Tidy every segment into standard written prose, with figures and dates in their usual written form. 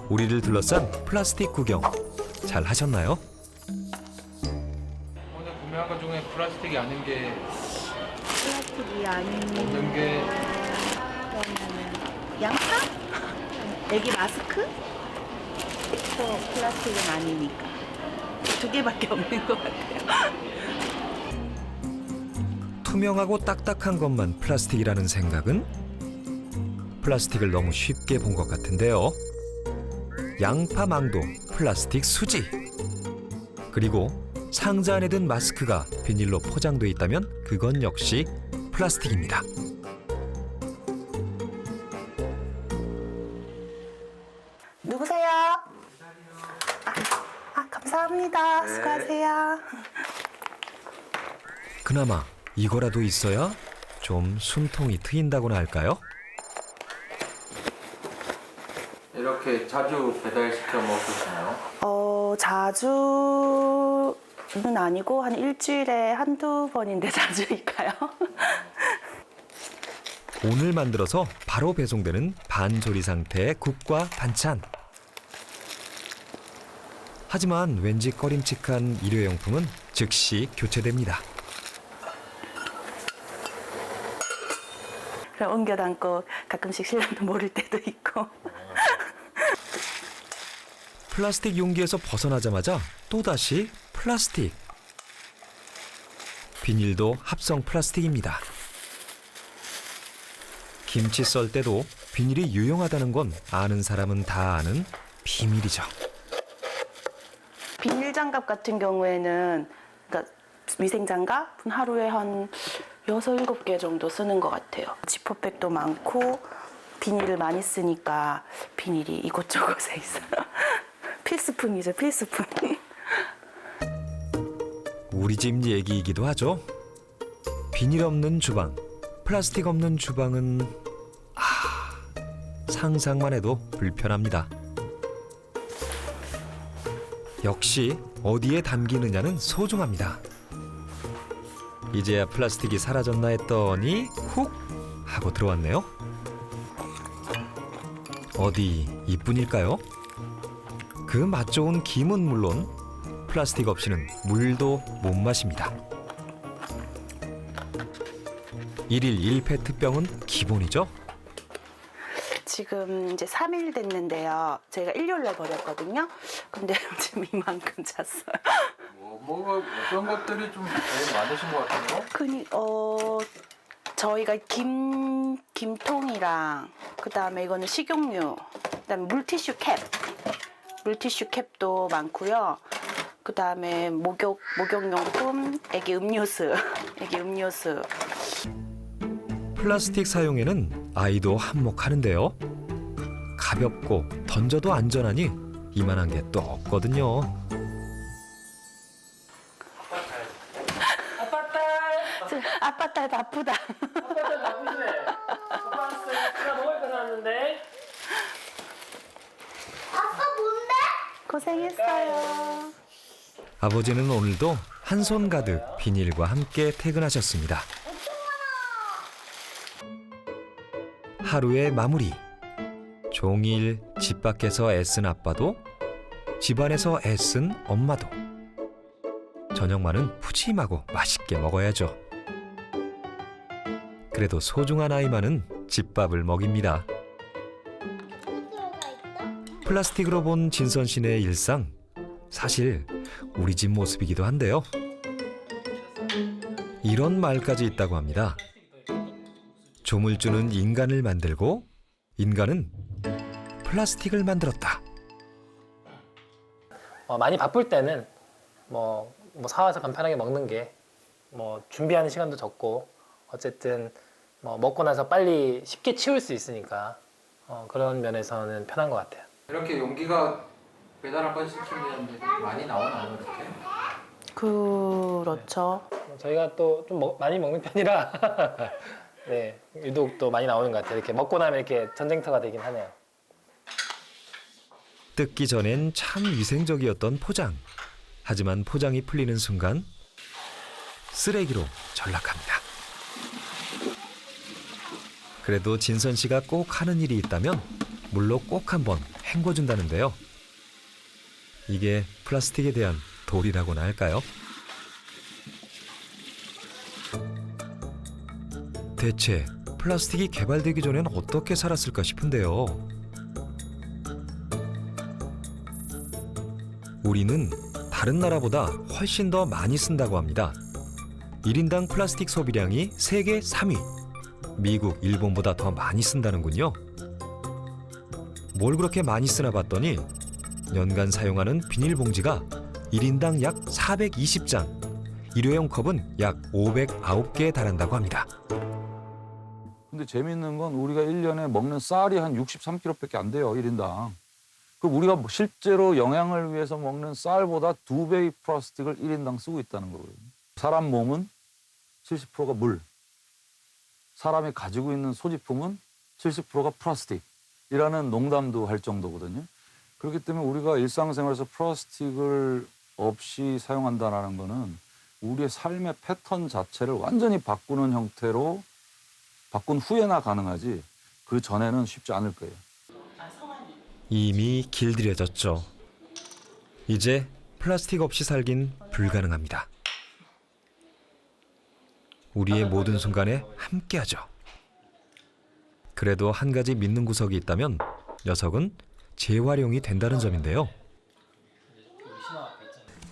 우리를 둘러싼 플라스틱 구경 잘 하셨나요? 오늘 구매한 것 중에 플라스틱이 아닌 게 플라스틱이 아닌 없는 게 그러면은 양파? 애기 마스크? 또 플라스틱은 아니니까 두 개밖에 없는 것 같아요. 투명하고 딱딱한 것만 플라스틱이라는 생각은 플라스틱을 너무 쉽게 본 것 같은데요. 양파망도 플라스틱 수지. 그리고 상자 안에 든 마스크가 비닐로 포장돼 있다면 그건 역시 플라스틱입니다. 누구세요? 감사합니다. 수고하세요. 그나마 이거라도 있어야 좀 숨통이 트인다고나 할까요? 이렇게 자주 배달시켜 먹으시나요? 자주는 아니고 한 일주일에 한두 번인데 자주일까요? 오늘 만들어서 바로 배송되는 반조리 상태의 국과 반찬. 하지만 왠지 꺼림칙한 일회용품은 즉시 교체됩니다. 그럼 옮겨 담고 가끔씩 신랑도 모를 때도 있고. 플라스틱 용기에서 벗어나자마자 또다시 플라스틱. 비닐도 합성 플라스틱입니다. 김치 썰 때도 비닐이 유용하다는 건 아는 사람은 다 아는 비밀이죠. 비닐 장갑 같은 경우에는 그러니까 위생 장갑은 하루에 한 6, 7개 정도 쓰는 것 같아요. 지퍼백도 많고 비닐을 많이 쓰니까 비닐이 이곳저곳에 있어요. 필수품이죠, 필수품. 우리 집 얘기이기도 하죠. 비닐 없는 주방, 플라스틱 없는 주방은 상상만 해도 불편합니다. 역시 어디에 담기느냐는 소중합니다. 이제야 플라스틱이 사라졌나 했더니 훅 하고 들어왔네요. 어디 이뿐일까요? 그 맛 좋은 김은 물론 플라스틱 없이는 물도 못 마십니다. 1일 1페트병은 기본이죠. 지금 이제 3일 됐는데요. 제가 일요일날 버렸거든요. 근데 지금 이만큼 찼어요. 어떤 것들이 좀 제일 많으신 것 같아요? 저희가 김통이랑 그다음에 이거는 식용유, 그다음에 물티슈 캡도 많고요. 그다음에 목욕용품, 애기 음료수. 플라스틱 사용에는 아이도 한몫하는데요. 가볍고 던져도 안전하니 이만한 게 또 없거든요. 아빠 딸 바쁘다. 아빠 딸 바쁘시네. 아빠 왔어요. 누나 먹을 거 사왔는데. 고생했어요. 아버지는 오늘도 한 손 가득 비닐과 함께 퇴근하셨습니다. 하루의 마무리. 종일 집 밖에서 애쓴 아빠도 집안에서 애쓴 엄마도 저녁만은 푸짐하고 맛있게 먹어야죠. 그래도 소중한 아이만은 집밥을 먹입니다. 플라스틱으로 본 진선 씨네 일상, 사실 우리 집 모습이기도 한데요. 이런 말까지 있다고 합니다. 조물주는 인간을 만들고 인간은 플라스틱을 만들었다. 많이 바쁠 때는 뭐 사와서 간편하게 먹는 게 준비하는 시간도 적고 어쨌든 먹고 나서 빨리 쉽게 치울 수 있으니까 그런 면에서는 편한 것 같아요. 이렇게 용기가 배달 한 번 시키면 많이 나오나요, 이렇게? 그렇죠. 저희가 또 좀 많이 먹는 편이라 네, 유독 또 많이 나오는 것 같아요. 이렇게 먹고 나면 이렇게 전쟁터가 되긴 하네요. 뜯기 전엔 참 위생적이었던 포장. 하지만 포장이 풀리는 순간 쓰레기로 전락합니다. 그래도 진선 씨가 꼭 하는 일이 있다면 물로 꼭 한번 헹궈준다는데요. 이게 플라스틱에 대한 도리라고나 할까요? 대체 플라스틱이 개발되기 전엔 어떻게 살았을까 싶은데요. 우리는 다른 나라보다 훨씬 더 많이 쓴다고 합니다. 1인당 플라스틱 소비량이 세계 3위. 미국, 일본보다 더 많이 쓴다는군요. 뭘 그렇게 많이 쓰나 봤더니 연간 사용하는 비닐봉지가 1인당 약 420장, 일회용 컵은 약 509개에 달한다고 합니다. 근데 재밌는 건 우리가 1년에 먹는 쌀이 한 63kg밖에 안 돼요, 1인당. 그럼 우리가 실제로 영양을 위해서 먹는 쌀보다 2배의 플라스틱을 1인당 쓰고 있다는 거거든요. 사람 몸은 70%가 물, 사람이 가지고 있는 소지품은 70%가 플라스틱이라는 농담도 할 정도거든요. 그렇기 때문에 우리가 일상생활에서 플라스틱을 없이 사용한다는 거는 우리의 삶의 패턴 자체를 완전히 바꾸는 형태로 바꾼 후에나 가능하지 그 전에는 쉽지 않을 거예요. 이미 길들여졌죠. 이제 플라스틱 없이 살긴 불가능합니다. 우리의 모든 순간에 함께하죠. 그래도 한 가지 믿는 구석이 있다면 녀석은 재활용이 된다는 점인데요.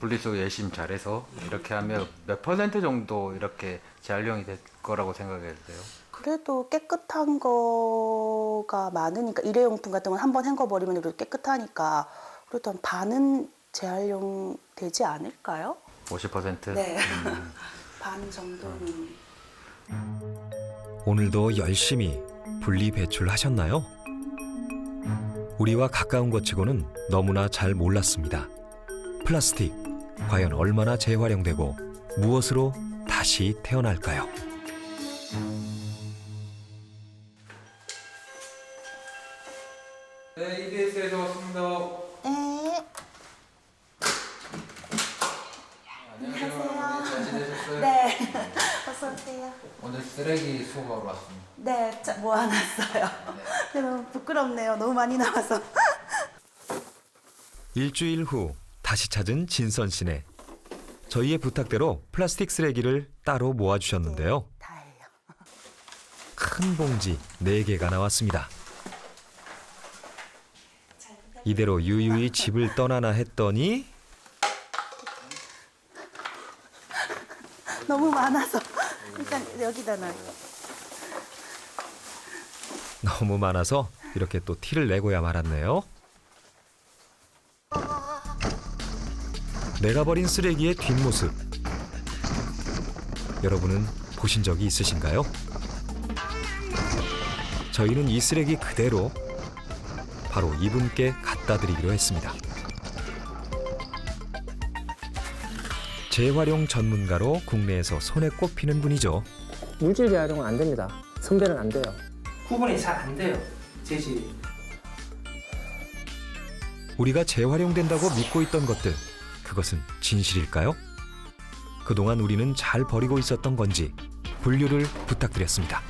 분리수거 열심히 잘해서 이렇게 하면 몇 퍼센트 정도 이렇게 재활용이 될 거라고 생각해야 돼요? 그래도 깨끗한 거가 많으니까 일회용품 같은 건 한번 헹궈버리면 그래도 깨끗하니까 그래도 한 반은 재활용 되지 않을까요? 50%? 네. 반 정도는. 오늘도 열심히 분리 배출하셨나요? 우리와 가까운 것 치고는 너무나 잘 몰랐습니다. 플라스틱, 과연 얼마나 재활용되고 무엇으로 다시 태어날까요? 네, EBS에서 왔습니다. 네. 안녕하세요. 잘 지내셨어요? 네. 어서 오세요. 오늘 쓰레기 수거하러 왔습니다. 네, 모아놨어요. 네, 너무 부끄럽네요. 너무 많이 나와서. 일주일 후 다시 찾은 진선 씨네. 저희의 부탁대로 플라스틱 쓰레기를 따로 모아주셨는데요. 다예요. 큰 봉지 4개가 나왔습니다. 이대로 유유히 집을 떠나나 했더니 너무 많아서 일단 여기다 놔요. 너무 많아서 이렇게 또 티를 내고야 말았네요. 내가 버린 쓰레기의 뒷모습. 여러분은 보신 적이 있으신가요? 저희는 이 쓰레기 그대로 바로 이분께 갖다 드리기로 했습니다. 재활용 전문가로 국내에서 손에 꼽히는 분이죠. 물질 재활용은 안 됩니다. 선별은 안 돼요. 구분이 잘 안 돼요. 재질이. 우리가 재활용된다고 믿고 있던 것들, 그것은 진실일까요? 그동안 우리는 잘 버리고 있었던 건지 분류를 부탁드렸습니다.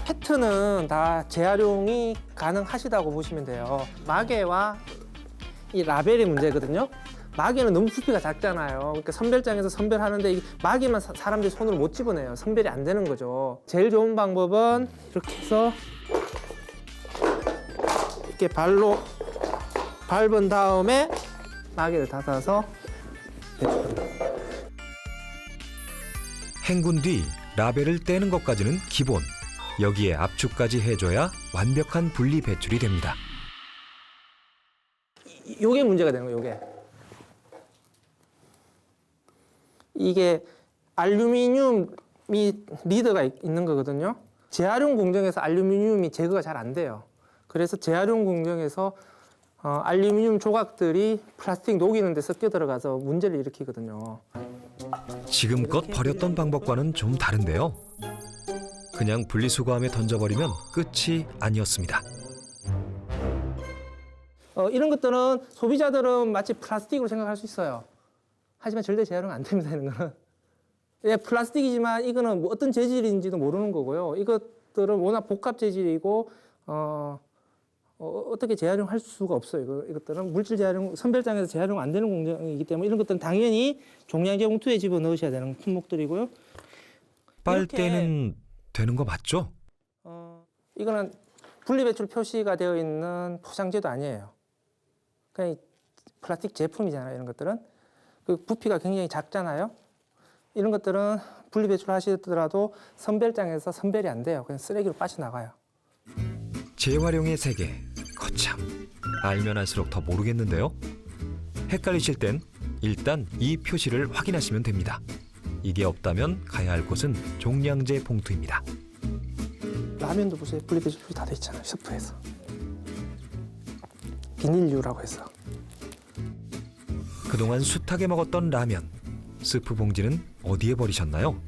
페트는 다 재활용이 가능하시다고 보시면 돼요. 마개와 이 라벨이 문제거든요. 마개는 너무 부피가 작잖아요. 그러니까 선별장에서 선별하는데 이 마개만 사람들이 손으로 못 집어내요. 선별이 안 되는 거죠. 제일 좋은 방법은 이렇게 해서 이렇게 발로 밟은 다음에 마개를 닫아서 배출합니다. 헹군 뒤 라벨을 떼는 것까지는 기본. 여기에 압축까지 해줘야 완벽한 분리 배출이 됩니다. 요게 문제가 되는 거예요, 요게. 이게 알루미늄이 리더가 있는 거거든요. 재활용 공정에서 알루미늄이 제거가 잘 안 돼요. 그래서 재활용 공정에서 알루미늄 조각들이 플라스틱 녹이는 데 섞여 들어가서 문제를 일으키거든요. 지금껏 버렸던 방법과는 좀 다른데요. 그냥 분리수거함에 던져버리면 끝이 아니었습니다. 이런 것들은 소비자들은 마치 플라스틱으로 생각할 수 있어요. 하지만 절대 재활용 안 됩니다, 이런 거는. 예, 플라스틱이지만 이거는 뭐 어떤 재질인지도 모르는 거고요. 이것들은 워낙 복합 재질이고 어떻게 재활용할 수가 없어요. 이것들은 물질 재활용, 선별장에서 재활용 안 되는 공정이기 때문에 이런 것들은 당연히 종량제 봉투에 집어 넣으셔야 되는 품목들이고요. 빨대는 되는 거 맞죠? 이거는 분리배출 표시가 되어 있는 포장재도 아니에요. 그냥 플라스틱 제품이잖아요. 이런 것들은 그 부피가 굉장히 작잖아요. 이런 것들은 분리배출 하시더라도 선별장에서 선별이 안 돼요. 그냥 쓰레기로 빠져나가요. 재활용의 세계, 거참 알면 알수록 더 모르겠는데요. 헷갈리실 땐 일단 이 표시를 확인하시면 됩니다. 이게 없다면 가야 할 곳은 종량제 봉투입니다. 라면도 보세요. 분리배출 표시 다 돼 있잖아요. 스프에서. 비닐류라고 해서. 그동안 숱하게 먹었던 라면, 스프 봉지는 어디에 버리셨나요?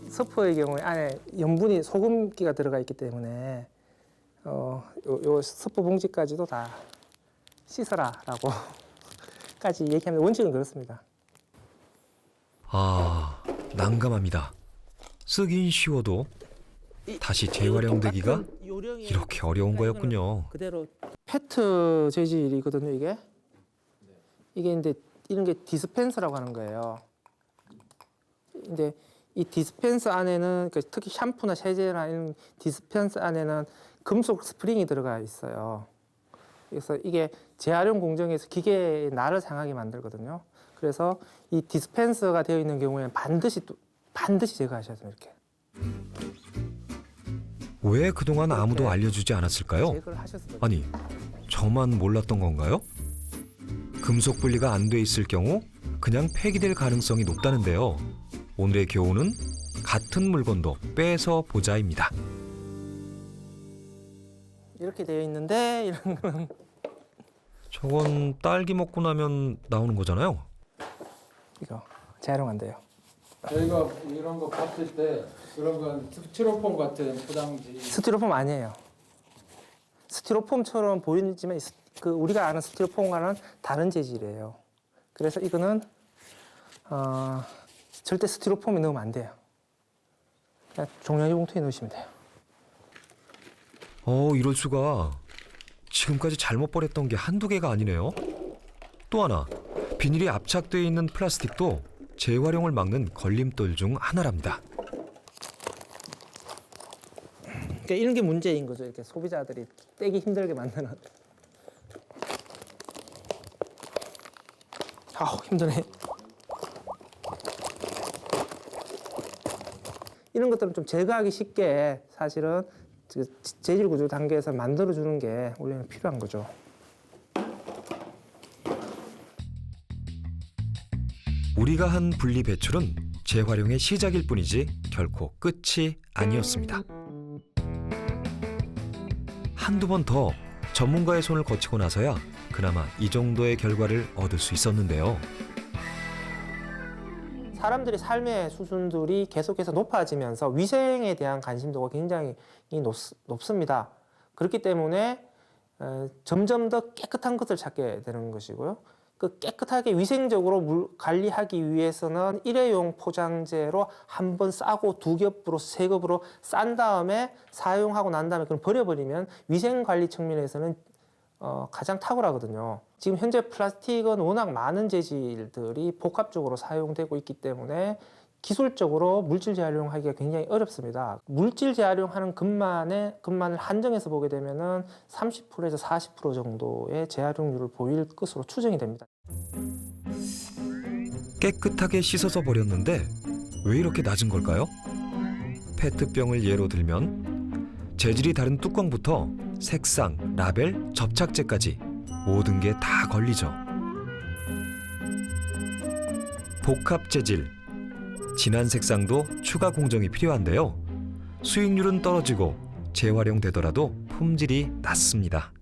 스프의 경우에 안에 염분이 소금기가 들어가 있기 때문에 요 스프 봉지까지도 다 씻어라라고 까지 얘기하면 원칙은 그렇습니다. 아, 난감합니다. 쓰긴 쉬워도 다시 재활용되기가 이렇게 어려운 거였군요. 그대로 페트 재질이거든요, 이게. 이게 근데 이런 게 디스펜서라고 하는 거예요. 근데 이 디스펜서 안에는 특히 샴푸나 세제나 이런 디스펜서 안에는 금속 스프링이 들어가 있어요. 그래서 이게 재활용 공정에서 기계의 날을 상하게 만들거든요. 그래서 이 디스펜서가 되어 있는 경우에는 반드시 제거하셔야 돼요, 이렇게. 왜 그동안 아무도 알려주지 않았을까요? 제거를 하셨어요. 아니, 저만 몰랐던 건가요? 금속 분리가 안 돼 있을 경우 그냥 폐기될 가능성이 높다는데요. 오늘의 교훈은 같은 물건도 빼서 보자입니다. 이렇게 되어 있는데 이런 거는 저건 딸기 먹고 나면 나오는 거잖아요. 이거 재활용 안 돼요. 저희가 이런 거 봤을 때 그런 건 스티로폼 같은 포장지 스티로폼 아니에요. 스티로폼처럼 보이지만 우리가 아는 스티로폼과는 다른 재질이에요. 그래서 이거는 절대 스티로폼에 넣으면 안 돼요. 그냥 종량제 봉투에 넣으시면 돼요. 이럴 수가. 지금까지 잘못 버렸던 게 한두 개가 아니네요. 또 하나, 비닐이 압착되어 있는 플라스틱도 재활용을 막는 걸림돌 중 하나랍니다. 그러니까 이런 게 문제인 거죠. 이렇게 소비자들이 떼기 힘들게 만드는. 아우, 힘드네. 이런 것들은 좀 제거하기 쉽게 사실은 재질 구조 단계에서 만들어주는 게 원래는 필요한 거죠. 우리가 한 분리 배출은 재활용의 시작일 뿐이지 결코 끝이 아니었습니다. 한두 번 더 전문가의 손을 거치고 나서야 그나마 이 정도의 결과를 얻을 수 있었는데요. 사람들의 삶의 수준들이 계속해서 높아지면서 위생에 대한 관심도가 굉장히 높습니다. 그렇기 때문에 점점 더 깨끗한 것을 찾게 되는 것이고요. 그 깨끗하게 위생적으로 물 관리하기 위해서는 일회용 포장재로 한 번 싸고 두 겹으로 세 겹으로 싼 다음에 사용하고 난 다음에 그걸 버려버리면 위생 관리 측면에서는 가장 탁월하거든요. 지금 현재 플라스틱은 워낙 많은 재질들이 복합적으로 사용되고 있기 때문에 기술적으로 물질 재활용하기가 굉장히 어렵습니다. 물질 재활용하는 금만을 한정해서 보게 되면은 30%에서 40% 정도의 재활용률을 보일 것으로 추정이 됩니다. 깨끗하게 씻어서 버렸는데 왜 이렇게 낮은 걸까요? 페트병을 예로 들면 재질이 다른 뚜껑부터 색상, 라벨, 접착제까지 모든 게 다 걸리죠. 복합 재질, 진한 색상도 추가 공정이 필요한데요. 수익률은 떨어지고 재활용되더라도 품질이 낮습니다.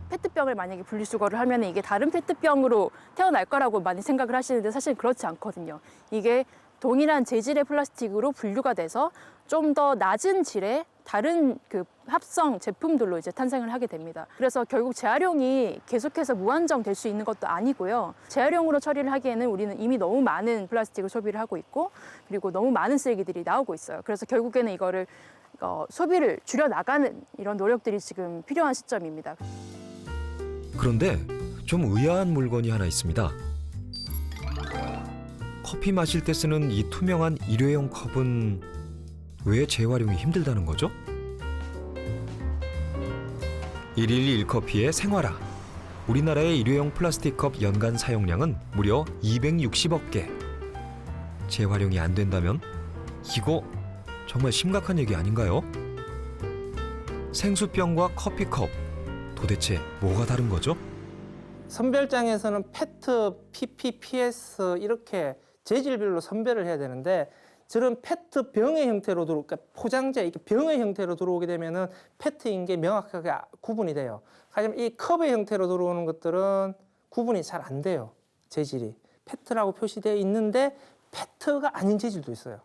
페트병을 만약에 분리수거를 하면 이게 다른 페트병으로 태어날 거라고 많이 생각을 하시는데 사실 그렇지 않거든요. 이게 동일한 재질의 플라스틱으로 분류가 돼서 좀 더 낮은 질의 다른 그 합성 제품들로 이제 탄생을 하게 됩니다. 그래서 결국 재활용이 계속해서 무한정 될 수 있는 것도 아니고요. 재활용으로 처리를 하기에는 우리는 이미 너무 많은 플라스틱을 소비를 하고 있고 그리고 너무 많은 쓰레기들이 나오고 있어요. 그래서 결국에는 이거를 소비를 줄여 나가는 이런 노력들이 지금 필요한 시점입니다. 그런데 좀 의아한 물건이 하나 있습니다. 커피 마실 때 쓰는 이 투명한 일회용 컵은 왜 재활용이 힘들다는 거죠? 1일 1커피의 생활화. 우리나라의 일회용 플라스틱 컵 연간 사용량은 무려 260억 개. 재활용이 안 된다면 이거 정말 심각한 얘기 아닌가요? 생수병과 커피컵, 도대체 뭐가 다른 거죠? 선별장에서는 페트, PP, PS 이렇게 재질별로 선별을 해야 되는데 저런 페트 병의 형태로 그러니까 포장재 이렇게 병의 형태로 들어오게 되면은 페트인 게 명확하게 구분이 돼요. 하지만 이 컵의 형태로 들어오는 것들은 구분이 잘 안 돼요. 재질이 페트라고 표시되어 있는데 페트가 아닌 재질도 있어요.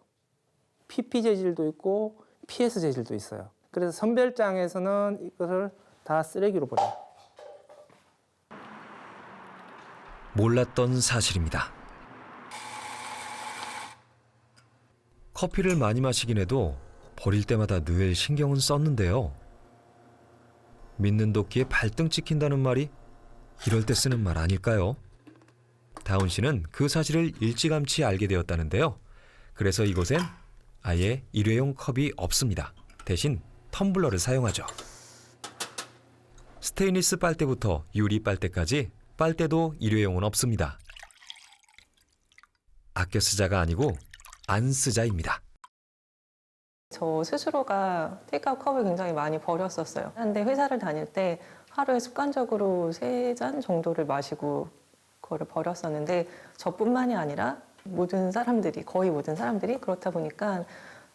PP 재질도 있고 PS 재질도 있어요. 그래서 선별장에서는 이것을 다 쓰레기로 버려요. 몰랐던 사실입니다. 커피를 많이 마시긴 해도 버릴 때마다 늘 신경은 썼는데요. 믿는 도끼에 발등 찍힌다는 말이 이럴 때 쓰는 말 아닐까요? 다운 씨는 그 사실을 일찌감치 알게 되었다는데요. 그래서 이곳엔 아예 일회용 컵이 없습니다. 대신 텀블러를 사용하죠. 스테인리스 빨대부터 유리 빨대까지 빨대도 일회용은 없습니다. 아껴 쓰자가 아니고 안 쓰자입니다. 저 스스로가 테이크아웃 컵을 굉장히 많이 버렸었어요. 근데 회사를 다닐 때 하루에 습관적으로 3잔 정도를 마시고 그거를 버렸었는데 저뿐만이 아니라 거의 모든 사람들이 그렇다 보니까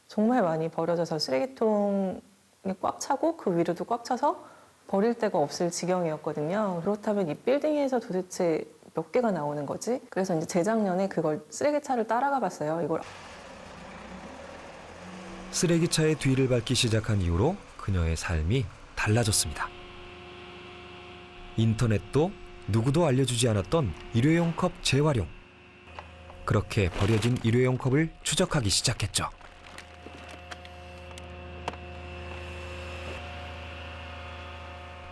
정말 많이 버려져서 쓰레기통이 꽉 차고 그 위로도 꽉 차서 버릴 데가 없을 지경이었거든요. 그렇다면 이 빌딩에서 도대체 몇 개가 나오는 거지? 그래서 이제 재작년에 그걸 쓰레기차를 따라가 봤어요. 이걸 쓰레기차의 뒤를 밟기 시작한 이후로 그녀의 삶이 달라졌습니다. 인터넷도 누구도 알려주지 않았던 일회용 컵 재활용. 그렇게 버려진 일회용 컵을 추적하기 시작했죠.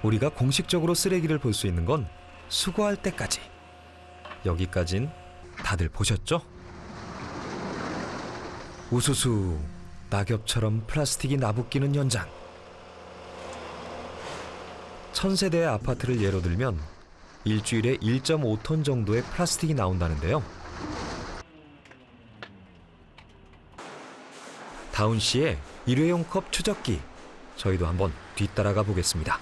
우리가 공식적으로 쓰레기를 볼 수 있는 건 수거할 때까지. 여기까진 다들 보셨죠? 우수수 낙엽처럼 플라스틱이 나부끼는 현장. 1000세대의 아파트를 예로 들면 일주일에 1.5톤 정도의 플라스틱이 나온다는데요. 다운 씨의 일회용 컵 추적기, 저희도 한번 뒤따라가 보겠습니다.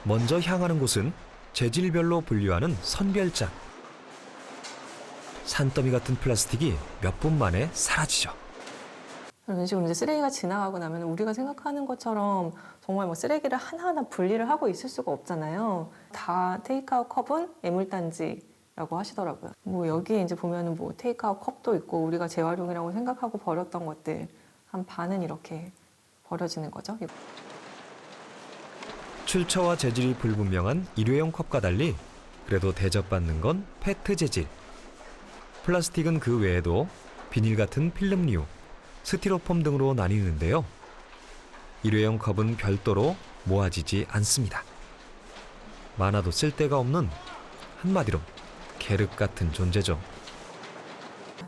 먼저 향하는 곳은 재질별로 분류하는 선별장. 산더미 같은 플라스틱이 몇 분 만에 사라지죠. 이런 식으로 이제 쓰레기가 지나가고 나면 우리가 생각하는 것처럼 정말 뭐 쓰레기를 하나하나 분리를 하고 있을 수가 없잖아요. 다 테이크아웃 컵은 애물단지라고 하시더라고요. 뭐 여기에 이제 보면은 뭐 테이크아웃 컵도 있고 우리가 재활용이라고 생각하고 버렸던 것들 한 반은 이렇게 버려지는 거죠. 출처와 재질이 불분명한 일회용 컵과 달리 그래도 대접받는 건 페트 재질. 플라스틱은 그 외에도 비닐 같은 필름류, 스티로폼 등으로 나뉘는데요. 일회용 컵은 별도로 모아지지 않습니다. 많아도 쓸데가 없는, 한마디로 계륵 같은 존재죠.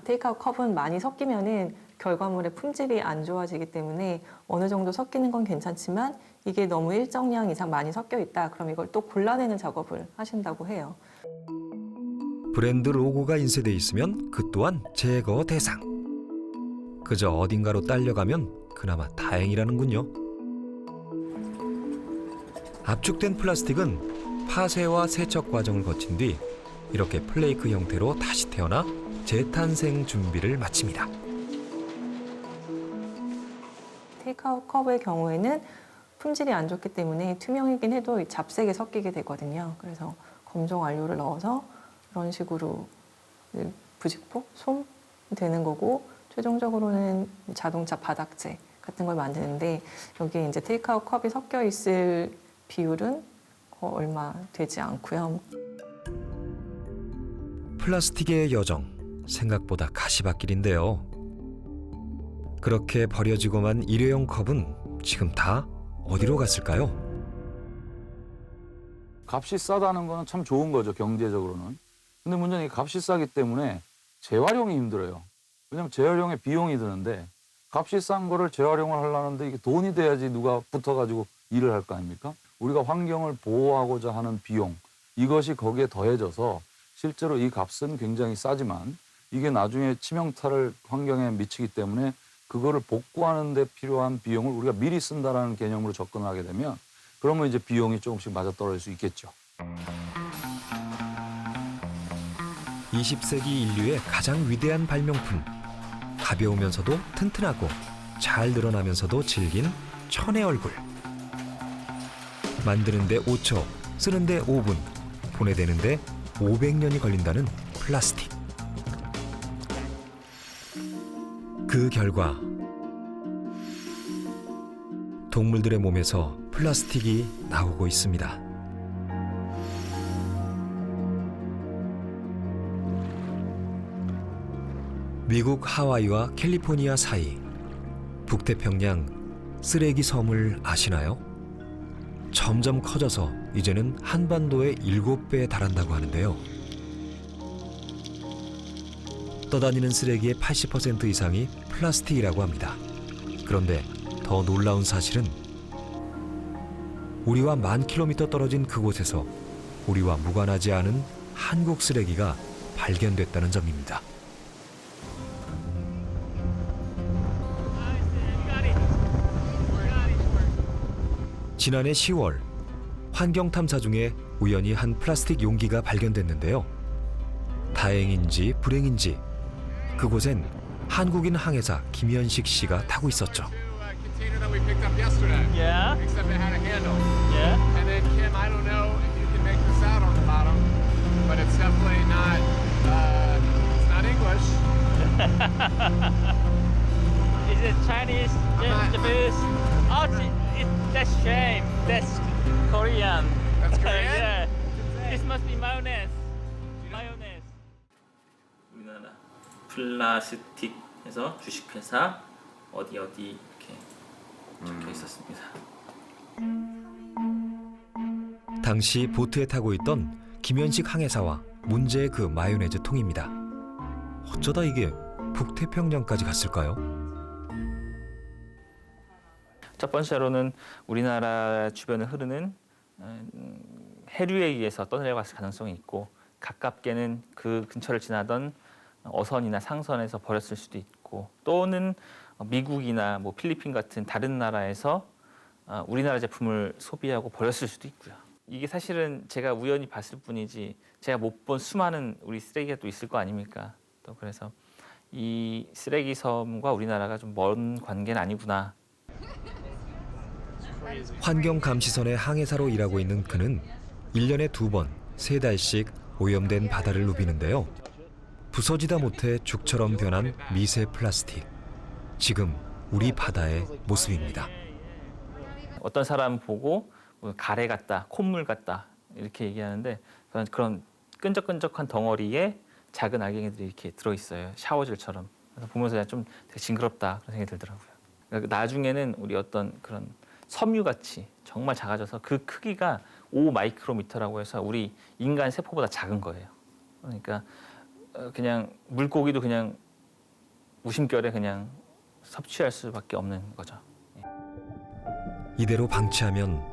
테이크아웃 컵은 많이 섞이면은 결과물의 품질이 안 좋아지기 때문에 어느 정도 섞이는 건 괜찮지만 이게 너무 일정량 이상 많이 섞여 있다. 그럼 이걸 또 골라내는 작업을 하신다고 해요. 브랜드 로고가 인쇄돼 있으면 그 또한 제거 대상. 그저 어딘가로 딸려가면 그나마 다행이라는군요. 압축된 플라스틱은 파쇄와 세척 과정을 거친 뒤 이렇게 플레이크 형태로 다시 태어나 재탄생 준비를 마칩니다. 테이크아웃 컵의 경우에는 품질이 안 좋기 때문에 투명이긴 해도 잡색에 섞이게 되거든요. 그래서 검정 완료를 넣어서 이런 식으로 부직포, 솜이 되는 거고 최종적으로는 자동차 바닥재 같은 걸 만드는데 여기에 이제 테이크아웃 컵이 섞여 있을 비율은 얼마 되지 않고요. 플라스틱의 여정, 생각보다 가시밭길인데요. 그렇게 버려지고만 일회용 컵은 지금 다 어디로 갔을까요? 값이 싸다는 거는 참 좋은 거죠, 경제적으로는. 근데 문제는 이 값이 싸기 때문에 재활용이 힘들어요. 왜냐면 재활용에 비용이 드는데 값이 싼 거를 재활용을 하려는데 이게 돈이 돼야지 누가 붙어가지고 일을 할 거 아닙니까? 우리가 환경을 보호하고자 하는 비용, 이것이 거기에 더해져서 실제로 이 값은 굉장히 싸지만 이게 나중에 치명타를 환경에 미치기 때문에 그거를 복구하는 데 필요한 비용을 우리가 미리 쓴다라는 개념으로 접근하게 되면 그러면 이제 비용이 조금씩 맞아떨어질 수 있겠죠. 20세기 인류의 가장 위대한 발명품. 가벼우면서도 튼튼하고 잘 늘어나면서도 질긴 천의 얼굴. 만드는데 5초, 쓰는데 5분, 보내대는데 500년이 걸린다는 플라스틱. 그 결과 동물들의 몸에서 플라스틱이 나오고 있습니다. 미국 하와이와 캘리포니아 사이 북태평양 쓰레기 섬을 아시나요? 점점 커져서 이제는 한반도의 7배에 달한다고 하는데요. 떠다니는 쓰레기의 80% 이상이 플라스틱이라고 합니다. 그런데 더 놀라운 사실은 우리와 10,000km 떨어진 그곳에서 우리와 무관하지 않은 한국 쓰레기가 발견됐다는 점입니다. 지난해 10월 환경 탐사 중에 우연히 한 플라스틱 용기가 발견됐는데요. 다행인지 불행인지 그곳엔 한국인 항해사 김현식 씨가 타고 있었죠. Yeah. Except it had a handle. Yeah. And then Kim, I don't know if you can make this out on the bottom, but it's definitely not. It's not English. Is it Chinese? Japanese? Oh, that's shame. That's Korean. That's Korean. Yeah. This must be mayonnaise. Mayonnaise. 우리나라 플라스틱에서 주식회사 어디 이렇게 적혀 있었습니다. 당시 보트에 타고 있던 김현식 항해사와 문제의 그 마요네즈 통입니다. 어쩌다 이게 북태평양까지 갔을까요? 첫 번째로는 우리나라 주변을 흐르는 해류에 의해서 떠내려갔을 가능성이 있고 가깝게는 그 근처를 지나던 어선이나 상선에서 버렸을 수도 있고 또는 미국이나 뭐 필리핀 같은 다른 나라에서 우리나라 제품을 소비하고 버렸을 수도 있고요. 이게 사실은 제가 우연히 봤을 뿐이지 제가 못 본 수많은 우리 쓰레기가 또 있을 거 아닙니까? 또 그래서 이 쓰레기 섬과 우리나라가 좀 먼 관계는 아니구나. 환경감시선의 항해사로 일하고 있는 그는 1년에 2번, 3달씩 오염된 바다를 누비는데요. 부서지다 못해 죽처럼 변한 미세 플라스틱. 지금 우리 바다의 모습입니다. 어떤 사람 보고 가래 같다, 콧물 같다 이렇게 얘기하는데 그런 끈적끈적한 덩어리에 작은 알갱이들이 이렇게 들어있어요. 샤워젤처럼. 그래서 보면서 좀 되게 징그럽다 그런 생각이 들더라고요. 그러니까 나중에는 우리 어떤 그런 섬유같이 정말 작아져서 그 크기가 5마이크로미터라고 해서 우리 인간 세포보다 작은 거예요. 그러니까 그냥 물고기도 그냥 무심결에 그냥 섭취할 수밖에 없는 거죠. 이대로 방치하면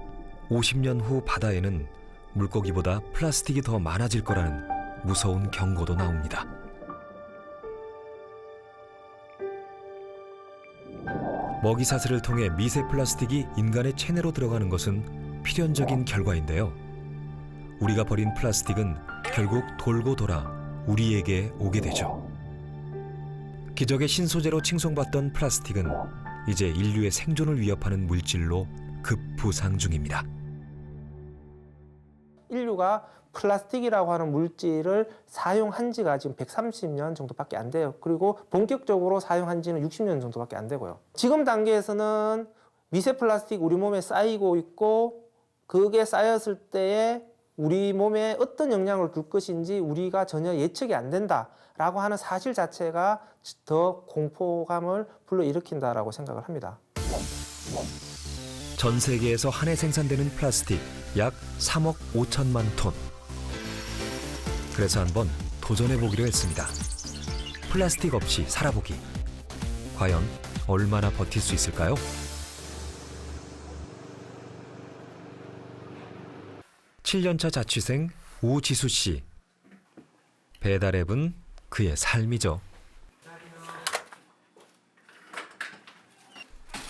50년 후 바다에는 물고기보다 플라스틱이 더 많아질 거라는 무서운 경고도 나옵니다. 먹이사슬을 통해 미세 플라스틱이 인간의 체내로 들어가는 것은 필연적인 결과인데요. 우리가 버린 플라스틱은 결국 돌고 돌아 우리에게 오게 되죠. 기적의 신소재로 칭송받던 플라스틱은 이제 인류의 생존을 위협하는 물질로 급부상 중입니다. 인류가 플라스틱이라고 하는 물질을 사용한 지가 지금 130년 정도밖에 안 돼요. 그리고 본격적으로 사용한 지는 60년 정도밖에 안 되고요. 지금 단계에서는 미세 플라스틱 우리 몸에 쌓이고 있고 그게 쌓였을 때에 우리 몸에 어떤 영향을 줄 것인지 우리가 전혀 예측이 안 된다라고 하는 사실 자체가 더 공포감을 불러일으킨다라고 생각을 합니다. 전 세계에서 한 해 생산되는 플라스틱 약 3억 5천만 톤. 그래서 한번 도전해 보기로 했습니다. 플라스틱 없이 살아보기. 과연 얼마나 버틸 수 있을까요? (7년차) 자취생 우지수 씨. 배달 앱은 그의 삶이죠.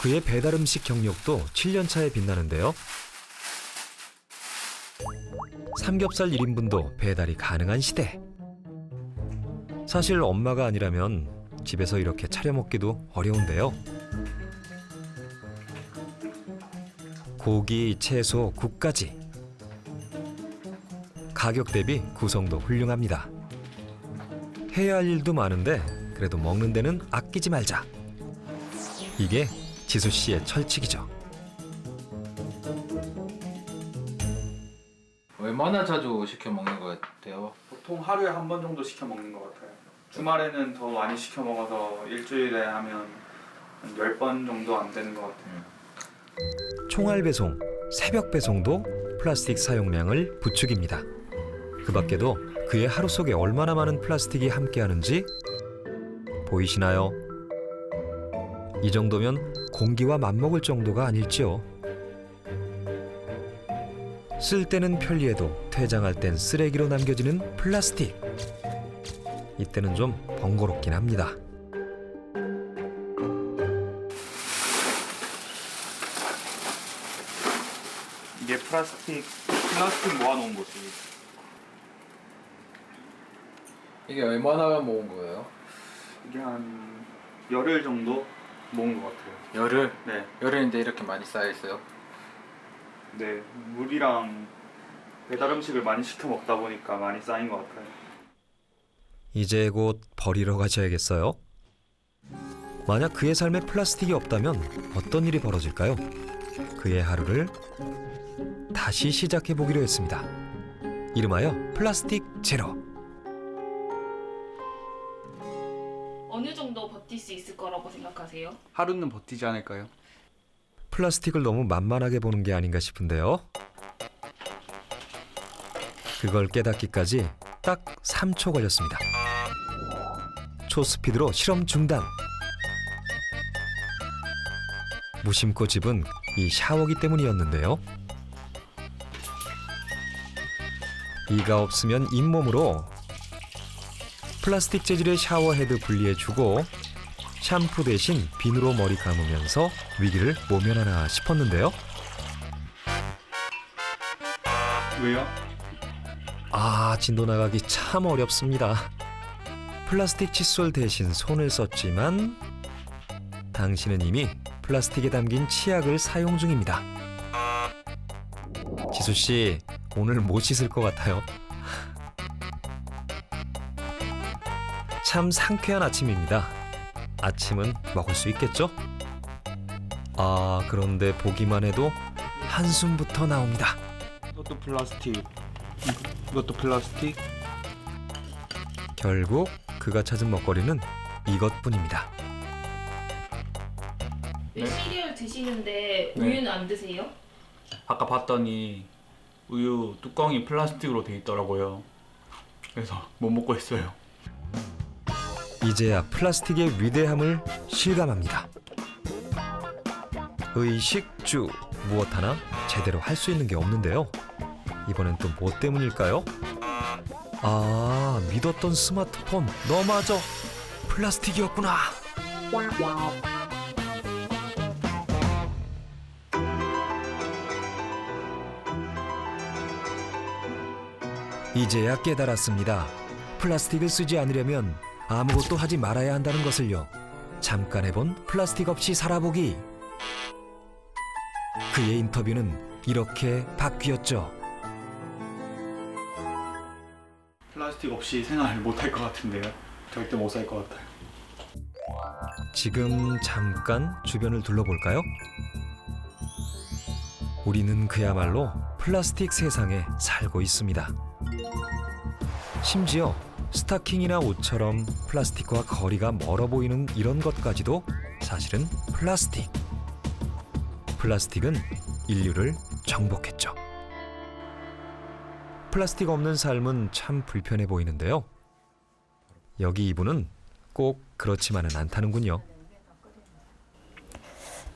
그의 배달 음식 경력도 7년차에 빛나는데요. 삼겹살 1인분도 배달이 가능한 시대. 사실 엄마가 아니라면 집에서 이렇게 차려 먹기도 어려운데요. 고기, 채소, 국까지. 가격 대비 구성도 훌륭합니다. 해야 할 일도 많은데 그래도 먹는 데는 아끼지 말자. 이게 지수 씨의 철칙이죠. 얼마나 자주 시켜 먹는 것 같아요? 보통 하루에 한 번 정도 시켜 먹는 것 같아요. 주말에는 더 많이 시켜 먹어서 일주일에 하면 한 10번 정도 안 되는 것 같아요. 총알 배송, 새벽 배송도 플라스틱 사용량을 부추깁니다. 그 밖에도 그의 하루 속에 얼마나 많은 플라스틱이 함께하는지 보이시나요? 이 정도면 공기와 맞먹을 정도가 아닐지요. 쓸 때는 편리해도 퇴장할 땐 쓰레기로 남겨지는 플라스틱. 이때는 좀 번거롭긴 합니다. 이게 플라스틱 모아놓은 곳이. 이게 얼마나 모은 거예요? 이게 한 열흘 정도 모은 것 같아요. 열흘? 네. 열흘인데 이렇게 많이 쌓여 있어요? 네, 물이랑 배달 음식을 많이 시켜 먹다 보니까 많이 쌓인 것 같아요. 이제 곧 버리러 가셔야겠어요. 만약 그의 삶에 플라스틱이 없다면 어떤 일이 벌어질까요? 그의 하루를 다시 시작해 보기로 했습니다. 이름하여 플라스틱 제로. 어느 정도 버틸 수 있을 거라고 생각하세요? 하루는 버티지 않을까요? 플라스틱을 너무 만만하게 보는 게 아닌가 싶은데요. 그걸 깨닫기까지 딱 3초 걸렸습니다. 초스피드로 실험 중단. 무심코 집은 이 샤워기 때문이었는데요. 이가 없으면 잇몸으로 플라스틱 재질의 샤워헤드 분리해주고 샴푸 대신 비누로 머리 감으면서 위기를 모면하나 싶었는데요. 왜요? 아, 진도 나가기 참 어렵습니다. 플라스틱 칫솔 대신 손을 썼지만 당신은 이미 플라스틱에 담긴 치약을 사용 중입니다. 지수 씨, 오늘 못 씻을 것 같아요. 참 상쾌한 아침입니다. 아침은 먹을 수 있겠죠? 아, 그런데 보기만 해도 한숨부터 나옵니다. 이것도 플라스틱. 이것도 플라스틱. 결국 그가 찾은 먹거리는 이것뿐입니다. 왜 시리얼 드시는데 우유는 안 드세요? 아까 봤더니 우유 뚜껑이 플라스틱으로 돼 있더라고요. 그래서 못 먹고 있어요. 이제야 플라스틱의 위대함을 실감합니다. 의식주 무엇 하나 제대로 할 수 있는 게 없는데요. 이번엔 또 뭐 때문일까요? 아, 믿었던 스마트폰 너마저 플라스틱이었구나. 이제야 깨달았습니다. 플라스틱을 쓰지 않으려면 아무것도 하지 말아야 한다는 것을요. 잠깐 해본 플라스틱 없이 살아보기. 그의 인터뷰는 이렇게 바뀌었죠. 플라스틱 없이 생활 못 할 것 같은데요. 절대 못 살 것 같아요. 지금 잠깐 주변을 둘러볼까요? 우리는 그야말로 플라스틱 세상에 살고 있습니다. 심지어 스타킹이나 옷처럼 플라스틱과 거리가 멀어 보이는 이런 것까지도 사실은 플라스틱. 플라스틱은 인류를 정복했죠. 플라스틱 없는 삶은 참 불편해 보이는데요. 여기 이분은 꼭 그렇지만은 않다는군요.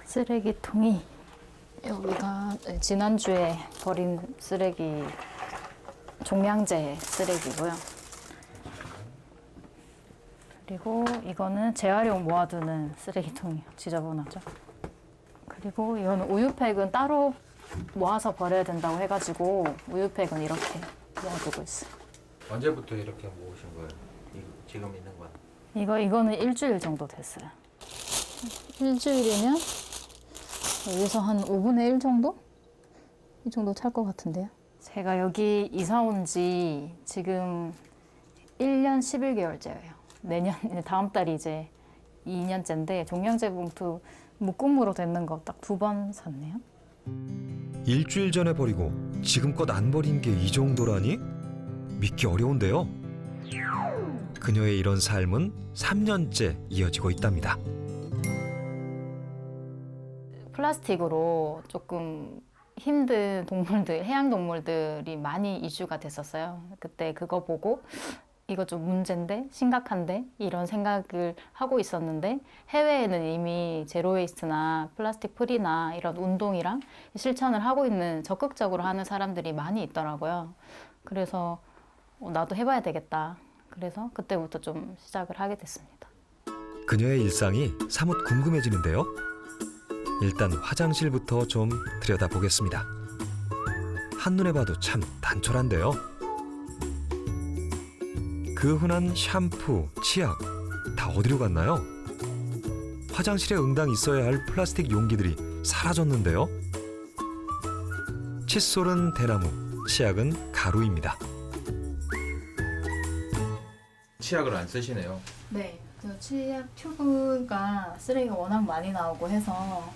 쓰레기통이 여기가 지난주에 버린 쓰레기 종량제 쓰레기고요. 그리고 이거는 재활용 모아두는 쓰레기통이요. 지저분하죠. 그리고 이거는 우유팩은 따로 모아서 버려야 된다고 해가지고 우유팩은 이렇게 모아두고 있어요. 언제부터 이렇게 모으신 거예요? 지금 있는 건? 이거는 일주일 정도 됐어요. 일주일이면 여기서 한 5분의 1 정도? 이 정도 찰 것 같은데요. 제가 여기 이사 온 지 지금 1년 11개월째예요. 다음 달이 이제 2년째인데 종량제 봉투 묶음으로 되는 거 딱 2번 샀네요. 일주일 전에 버리고 지금껏 안 버린 게 이 정도라니? 믿기 어려운데요. 그녀의 이런 삶은 3년째 이어지고 있답니다. 플라스틱으로 조금 힘든 동물들, 해양 동물들이 많이 이슈가 됐었어요. 그때 그거 보고 이거 좀 문제인데, 심각한데 이런 생각을 하고 있었는데 해외에는 이미 제로웨이스트나 플라스틱 프리나 이런 운동이랑 실천을 하고 있는, 적극적으로 하는 사람들이 많이 있더라고요. 그래서 나도 해봐야 되겠다. 그래서 그때부터 좀 시작을 하게 됐습니다. 그녀의 일상이 사뭇 궁금해지는데요. 일단 화장실부터 좀 들여다보겠습니다. 한눈에 봐도 참 단촐한데요. 그 흔한 샴푸, 치약 다 어디로 갔나요? 화장실에 응당 있어야 할 플라스틱 용기들이 사라졌는데요. 칫솔은 대나무, 치약은 가루입니다. 치약을 안 쓰시네요. 네, 치약 튜브가 쓰레기가 워낙 많이 나오고 해서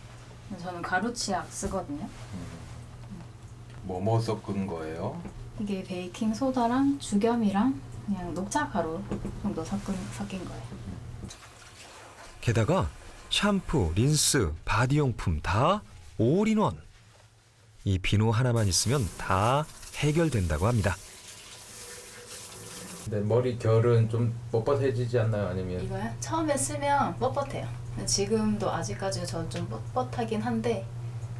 저는 가루 치약 쓰거든요. 뭐 섞은 거예요? 이게 베이킹 소다랑 죽염이랑 그냥 녹차 가루 정도 섞인 거예요. 게다가 샴푸, 린스, 바디용품 다 올인원. 이 비누 하나만 있으면 다 해결된다고 합니다. 근데 머리 결은 좀 뻣뻣해지지 않나요? 아니면? 이거요? 처음에 쓰면 뻣뻣해요. 지금도 아직까지 저 좀 뻣뻣하긴 한데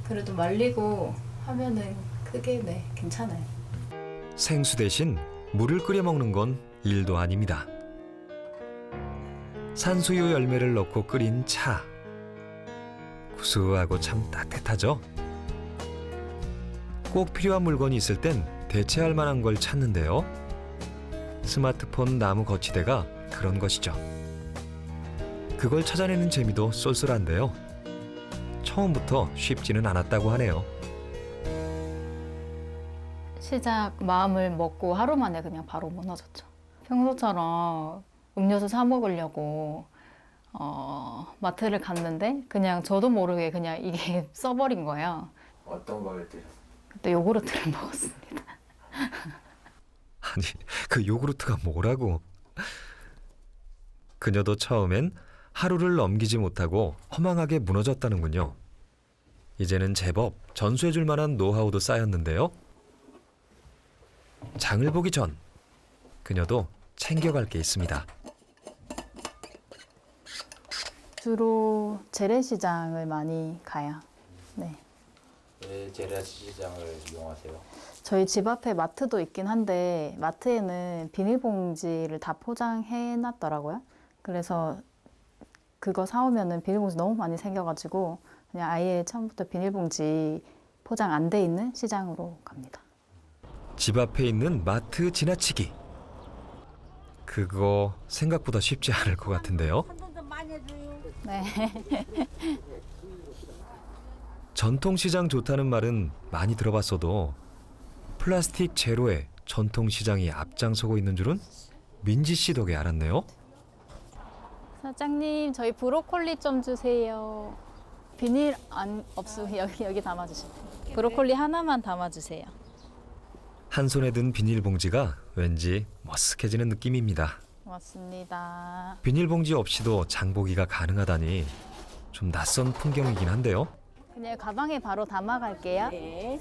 그래도 말리고 하면은 크게 괜찮아요. 생수 대신 물을 끓여 먹는 건 일도 아닙니다. 산수유 열매를 넣고 끓인 차. 구수하고 참 따뜻하죠? 꼭 필요한 물건이 있을 땐 대체할 만한 걸 찾는데요. 스마트폰 나무 거치대가 그런 것이죠. 그걸 찾아내는 재미도 쏠쏠한데요. 처음부터 쉽지는 않았다고 하네요. 시작 마음을 먹고 하루 만에 그냥 바로 무너졌죠. 평소처럼 음료수 사 먹으려고 마트를 갔는데 그냥 저도 모르게 그냥 이게 써버린 거예요. 어떤 걸 드셨어요? 그때 요구르트를 먹었습니다. 아니, 그 요구르트가 뭐라고? 그녀도 처음엔 하루를 넘기지 못하고 허망하게 무너졌다는군요. 이제는 제법 전수해줄 만한 노하우도 쌓였는데요. 장을 보기 전 그녀도 챙겨갈 게 있습니다. 주로 재래시장을 많이 가요. 네. 왜 재래시장을 이용하세요? 저희 집 앞에 마트도 있긴 한데 마트에는 비닐봉지를 다 포장해 놨더라고요. 그래서 그거 사오면은 비닐봉지 너무 많이 생겨가지고 그냥 아예 처음부터 비닐봉지 포장 안 돼 있는 시장으로 갑니다. 집 앞에 있는 마트 지나치기. 그거 생각보다 쉽지 않을 것 같은데요. 네. 전통시장 좋다는 말은 많이 들어봤어도 플라스틱 제로에 전통시장이 앞장서고 있는 줄은 민지 씨 덕에 알았네요. 사장님, 저희 브로콜리 좀 주세요. 비닐 없으면 여기 담아주세요. 브로콜리 하나만 담아주세요. 한 손에 든 비닐봉지가 왠지 머쓱해지는 느낌입니다. 고맙습니다. 비닐봉지 없이도 장보기가 가능하다니 좀 낯선 풍경이긴 한데요. 그냥 가방에 바로 담아갈게요. 네.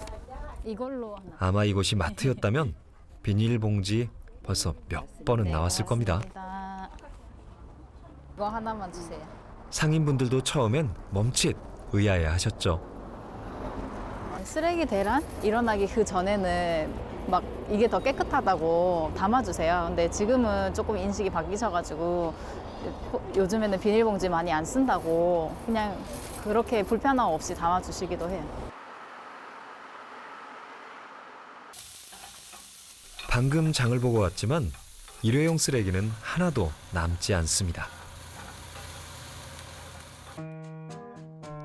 이걸로 하나. 아마 이곳이 마트였다면 비닐봉지 벌써 몇 번은 나왔을 겁니다. 고맙습니다. 이거 하나만 주세요. 상인분들도 처음엔 멈칫 의아해하셨죠. 쓰레기 대란 일어나기 그 전에는 막 이게 더 깨끗하다고 담아주세요. 근데 지금은 조금 인식이 바뀌셔가지고 요즘에는 비닐봉지 많이 안 쓴다고 그냥 그렇게 불편함 없이 담아주시기도 해요. 방금 장을 보고 왔지만 일회용 쓰레기는 하나도 남지 않습니다.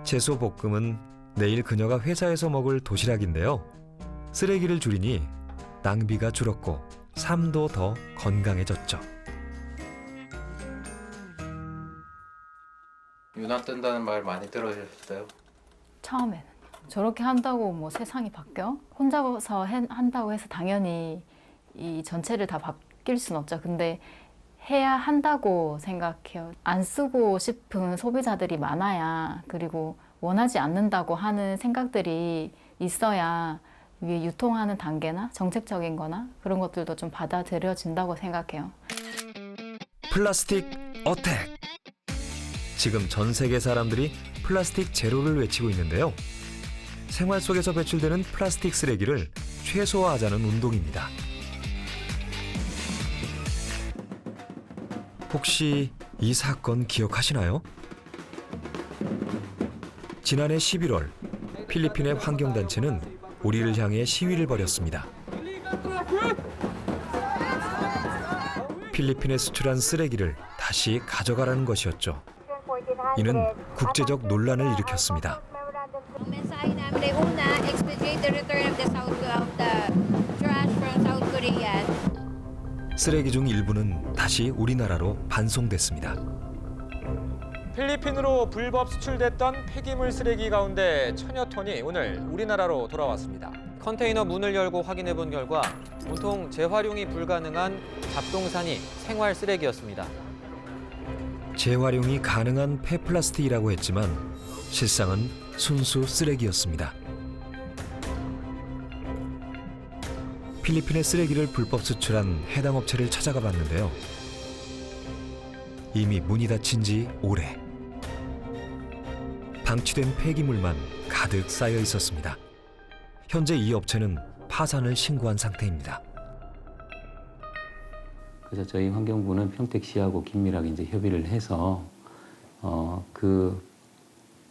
채소 볶음은 내일 그녀가 회사에서 먹을 도시락인데요. 쓰레기를 줄이니 낭비가 줄었고 삶도 더 건강해졌죠. 유나 뜬다는 말 많이 들으셨어요? 처음에는 저렇게 한다고 뭐 세상이 바뀌어? 혼자서 한다고 해서 당연히 이 전체를 다 바뀔 순 없죠. 근데 해야 한다고 생각해요. 안 쓰고 싶은 소비자들이 많아야, 그리고 원하지 않는다고 하는 생각들이 있어야 위에 유통하는 단계나 정책적인 거나 그런 것들도 좀 받아들여진다고 생각해요. 플라스틱 어택! 지금 전 세계 사람들이 플라스틱 제로를 외치고 있는데요. 생활 속에서 배출되는 플라스틱 쓰레기를 최소화하자는 운동입니다. 혹시 이 사건 기억하시나요? 지난해 11월 필리핀의 환경단체는 우리를 향해 시위를 벌였습니다. 필리핀에 수출한 쓰레기를 다시 가져가라는 것이었죠. 이는 국제적 논란을 일으켰습니다. 쓰레기 중 일부는 다시 우리나라로 반송됐습니다. 필리핀으로 불법 수출됐던 폐기물 쓰레기 가운데 1000여 톤이 오늘 우리나라로 돌아왔습니다. 컨테이너 문을 열고 확인해 본 결과 온통 재활용이 불가능한 잡동사니 생활 쓰레기였습니다. 재활용이 가능한 폐플라스틱이라고 했지만 실상은 순수 쓰레기였습니다. 필리핀의 쓰레기를 불법 수출한 해당 업체를 찾아가 봤는데요. 이미 문이 닫힌 지 오래. 방치된 폐기물만 가득 쌓여 있었습니다. 현재 이 업체는 파산을 신고한 상태입니다. 그래서 저희 환경부는 평택시하고 긴밀하게 이제 협의를 해서 그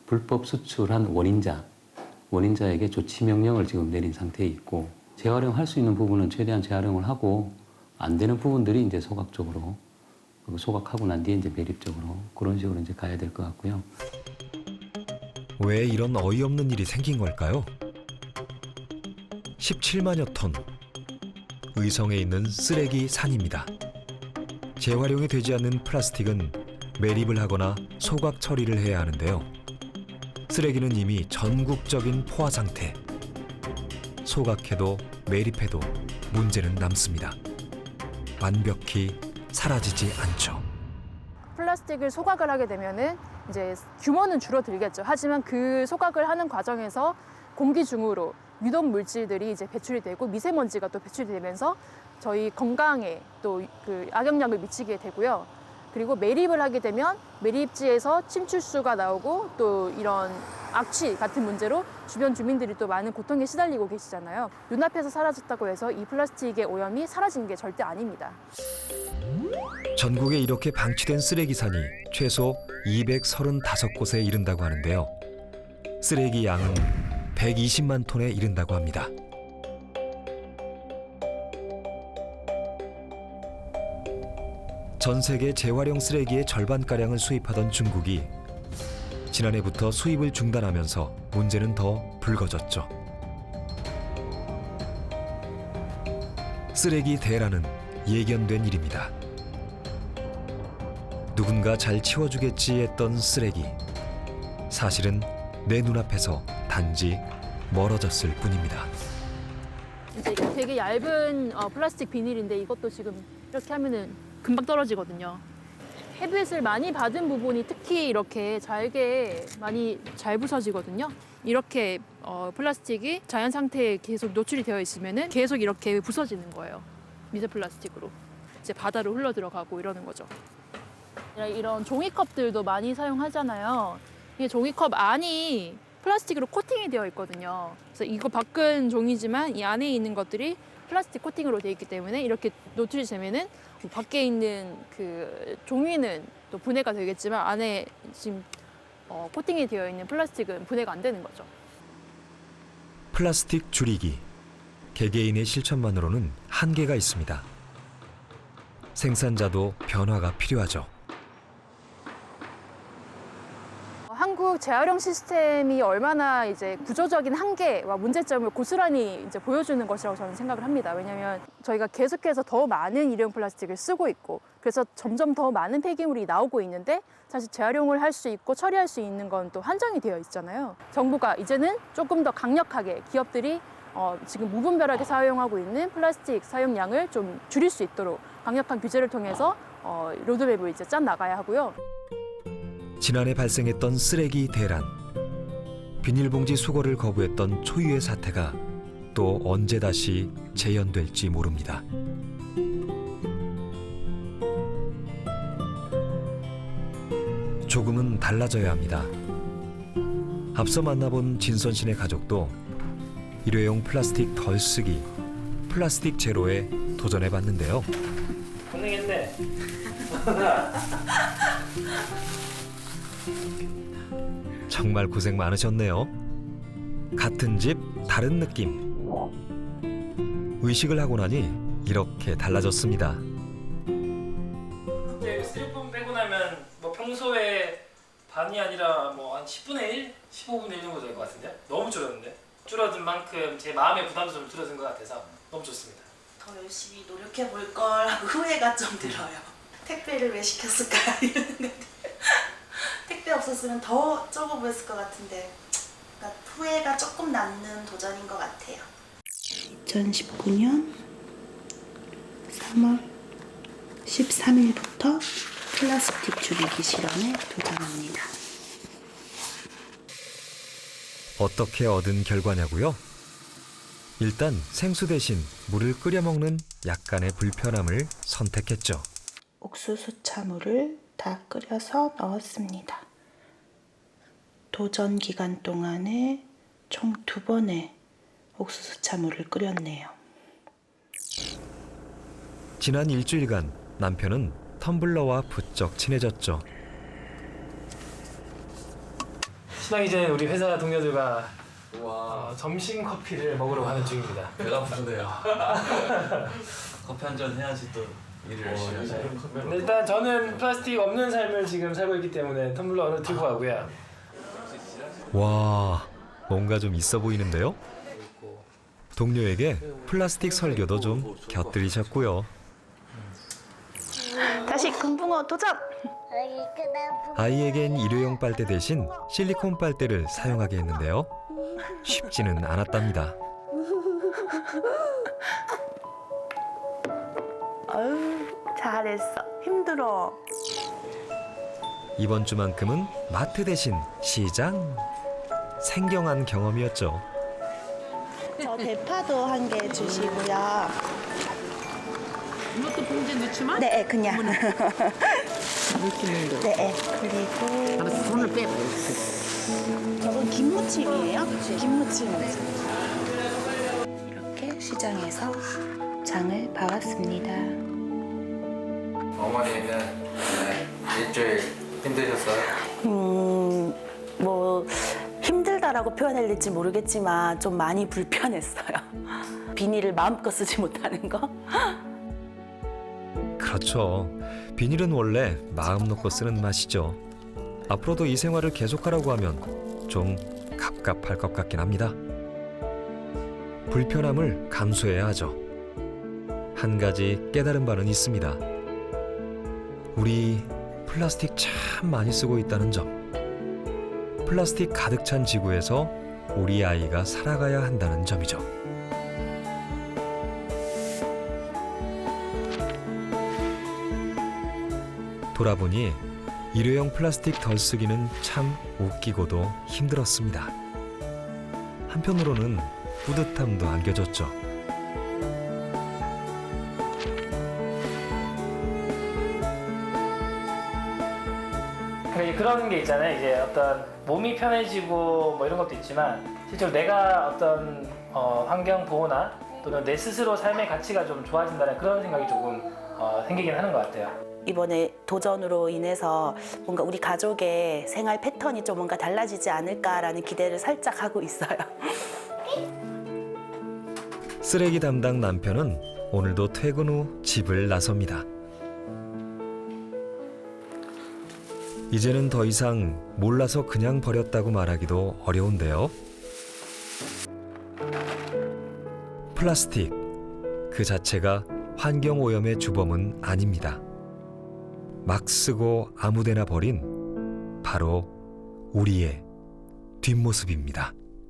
불법 수출한 원인자에게 조치 명령을 지금 내린 상태에 있고, 재활용할 수 있는 부분은 최대한 재활용을 하고 안 되는 부분들이 이제 소각적으로, 그리고 소각하고 난 뒤에 이제 매립적으로 그런 식으로 이제 가야 될 것 같고요. 왜 이런 어이없는 일이 생긴 걸까요? 17만여 톤. 의성에 있는 쓰레기 산입니다. 재활용이 되지 않는 플라스틱은 매립을 하거나 소각 처리를 해야 하는데요. 쓰레기는 이미 전국적인 포화 상태. 소각해도 매립해도 문제는 남습니다. 완벽히 사라지지 않죠. 플라스틱을 소각을 하게 되면은 이제 규모는 줄어들겠죠. 하지만 그 소각을 하는 과정에서 공기 중으로 유독 물질들이 이제 배출이 되고 미세먼지가 또 배출이 되면서 저희 건강에 또 그 악영향을 미치게 되고요. 그리고 매립을 하게 되면 매립지에서 침출수가 나오고 또 이런 악취 같은 문제로 주변 주민들이 또 많은 고통에 시달리고 계시잖아요. 눈앞에서 사라졌다고 해서 이 플라스틱의 오염이 사라진 게 절대 아닙니다. 전국에 이렇게 방치된 쓰레기산이 최소 235곳에 이른다고 하는데요. 쓰레기 양은 120만 톤에 이른다고 합니다. 전 세계 재활용 쓰레기의 절반가량을 수입하던 중국이 지난해부터 수입을 중단하면서 문제는 더 불거졌죠. 쓰레기 대란은 예견된 일입니다. 누군가 잘 치워주겠지 했던 쓰레기. 사실은 내 눈앞에서 단지 멀어졌을 뿐입니다. 이제 되게 얇은 플라스틱 비닐인데 이것도 지금 이렇게 하면은 금방 떨어지거든요. 햇빛을 많이 받은 부분이 특히 이렇게 잘게 많이 잘 부서지거든요. 이렇게 플라스틱이 자연 상태에 계속 노출이 되어 있으면은 계속 이렇게 부서지는 거예요. 미세 플라스틱으로 이제 바다로 흘러 들어가고 이러는 거죠. 이런 종이컵들도 많이 사용하잖아요. 이 종이컵 안이 플라스틱으로 코팅이 되어 있거든요. 그래서 이거 밖은 종이지만 이 안에 있는 것들이 플라스틱 코팅으로 되어 있기 때문에 이렇게 노출이 되면은 밖에 있는 그 종이는 또 분해가 되겠지만 안에 지금 코팅이 되어 있는 플라스틱은 분해가 안 되는 거죠. 플라스틱 줄이기. 개개인의 실천만으로는 한계가 있습니다. 생산자도 변화가 필요하죠. 한국 재활용 시스템이 얼마나 이제 구조적인 한계와 문제점을 고스란히 이제 보여주는 것이라고 저는 생각을 합니다. 왜냐하면 저희가 계속해서 더 많은 일회용 플라스틱을 쓰고 있고 그래서 점점 더 많은 폐기물이 나오고 있는데 사실 재활용을 할 수 있고 처리할 수 있는 건 또 한정이 되어 있잖아요. 정부가 이제는 조금 더 강력하게 기업들이 지금 무분별하게 사용하고 있는 플라스틱 사용량을 좀 줄일 수 있도록 강력한 규제를 통해서 로드맵을 이제 짠 나가야 하고요. 지난해 발생했던 쓰레기 대란. 비닐봉지 수거를 거부했던 초유의 사태가 또 언제 다시 재현될지 모릅니다. 조금은 달라져야 합니다. 앞서 만나본 진선 씨네 가족도 일회용 플라스틱 덜 쓰기, 플라스틱 제로에 도전해봤는데요. 고생했네. 정말 고생 많으셨네요. 같은 집, 다른 느낌. 의식을 하고 나니 이렇게 달라졌습니다. 이제 스티로폼 빼고 나면 뭐 평소에 반이 아니라 뭐 한 10분의 1, 15분의 1 정도 될 것 같은데? 너무 줄었는데? 줄어든 만큼 제 마음의 부담도 좀 줄어든 것 같아서 너무 좋습니다. 더 열심히 노력해 볼 걸 후회가 좀 들어요. 택배를 왜 시켰을까 이런 생각들. 택배 없었으면 더 적어 보였을 것 같은데 그러니까 후회가 조금 남는 도전인 것 같아요. 2019년 3월 13일부터 플라스틱 줄이기 실험에 도전합니다. 어떻게 얻은 결과냐고요? 일단 생수 대신 물을 끓여 먹는 약간의 불편함을 선택했죠. 옥수수 차물을 다 끓여서 넣었습니다. 도전 기간 동안에 총 2번의 옥수수 차물을 끓였네요. 지난 일주일간 남편은 텀블러와 부쩍 친해졌죠. 신나기 전에 우리 회사 동료들과 점심 커피를 먹으러 가는 중입니다. 배가 부르네요. 커피 한 잔 해야지 또 일을 열심히 하죠. 네, 일단 저는 플라스틱 없는 삶을 지금 살고 있기 때문에 텀블러를 들고 가고요. 와, 뭔가 좀 있어 보이는데요? 동료에게 플라스틱 설교도 좀 곁들이셨고요. 다시 금붕어 도전! 아이에겐 일회용 빨대 대신 실리콘 빨대를 사용하게 했는데요. 쉽지는 않았답니다. 아유, 잘했어. 힘들어. 이번 주만큼은 마트 대신 시장. 생경한 경험이었죠. 저 대파도 한 개 주시고요. 이것도 봉지에 넣지만? 네, 그냥. 네, 그리고 알았어, 손을 빼. 저건 김무침이에요? 김무침. 이렇게 시장에서 장을 봐왔습니다. 어머니는 일주일 힘드셨어요? 뭐 힘들다라고 표현해야 될지 모르겠지만 좀 많이 불편했어요. 비닐을 마음껏 쓰지 못하는 거. 그렇죠. 비닐은 원래 마음 놓고 쓰는 맛이죠. 앞으로도 이 생활을 계속하라고 하면 좀 갑갑할 것 같긴 합니다. 불편함을 감수해야 하죠. 한 가지 깨달은 바는 있습니다. 우리 플라스틱 참 많이 쓰고 있다는 점. 플라스틱 가득 찬 지구에서 우리 아이가 살아가야 한다는 점이죠. 돌아보니 일회용 플라스틱 덜 쓰기는 참 웃기고도 힘들었습니다. 한편으로는 뿌듯함도 안겨졌죠. 그런 게 있잖아요. 이제 어떤 몸이 편해지고 뭐 이런 것도 있지만 실제로 내가 어떤 환경 보호나 또는 내 스스로 삶의 가치가 좀 좋아진다는 그런 생각이 조금 생기긴 하는 것 같아요. 이번에 도전으로 인해서 뭔가 우리 가족의 생활 패턴이 좀 뭔가 달라지지 않을까라는 기대를 살짝 하고 있어요. 쓰레기 담당 남편은 오늘도 퇴근 후 집을 나섭니다. 이제는 더 이상 몰라서 그냥 버렸다고 말하기도 어려운데요. 플라스틱 그 자체가 환경오염의 주범은 아닙니다. 막 쓰고 아무데나 버린 바로 우리의 뒷모습입니다.